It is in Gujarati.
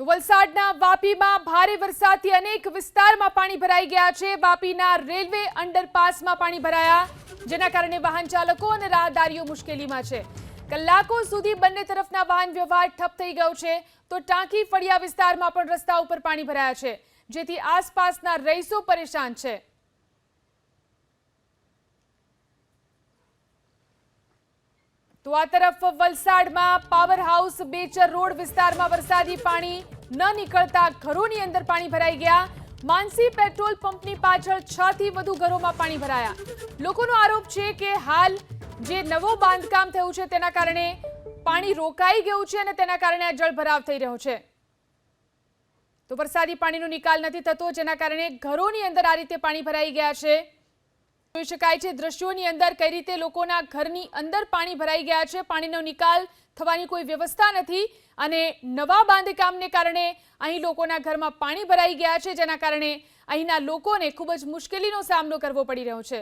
તો વલસાડના વાપીમાં ભારે વરસાદથી અનેક વિસ્તારમાં પાણી ભરાઈ ગયા છે। વાપીના રેલવે અંડરપાસમાં પાણી ભરાયા, જેના કારણે વાહન ચાલકો અને રાહદારીઓ મુશ્કેલીમાં છે। કલાકો સુધી બંને તરફના વાહન વ્યવહાર ઠપ થઈ ગયો છે। તો ટાંકી ફળિયા વિસ્તારમાં પણ રસ્તા ઉપર પાણી ભરાયા છે, જેથી આસપાસના રહીશો પરેશાન છે। તો આ તરફ વલસાડમાં પાવર હાઉસ બેચર રોડ વિસ્તારમાં વરસાદી પાણી ન નીકળતા ઘરોની અંદર પાણી ભરાઈ ગયા। માનસી પેટ્રોલ પંપની પાછળ 6 થી વધુ ઘરોમાં પાણી ભરાયા। લોકોનો આરોપ છે કે હાલ જે નવો બાંધકામ થયું છે તેના કારણે પાણી રોકાઈ ગયું છે અને તેના કારણે આ જળભરાવ થઈ રહ્યો છે। તો વરસાદી પાણીનો નિકાલ નથી થતો, જેના કારણે ઘરોની અંદર આ રીતે પાણી ભરાઈ ગયા છે। જોઈ શકાય છે દ્રશ્યોની અંદર કઈ રીતે લોકોના ઘરની અંદર પાણી ભરાઈ ગયા છે। પાણીનો નિકાલ થવાની કોઈ વ્યવસ્થા નથી અને નવા બાંધકામને કારણે અહીં લોકોના ઘરમાં પાણી ભરાઈ ગયા છે, જેના કારણે અહીંના લોકોને ખૂબ જ મુશ્કેલીનો સામનો કરવો પડી રહ્યો છે।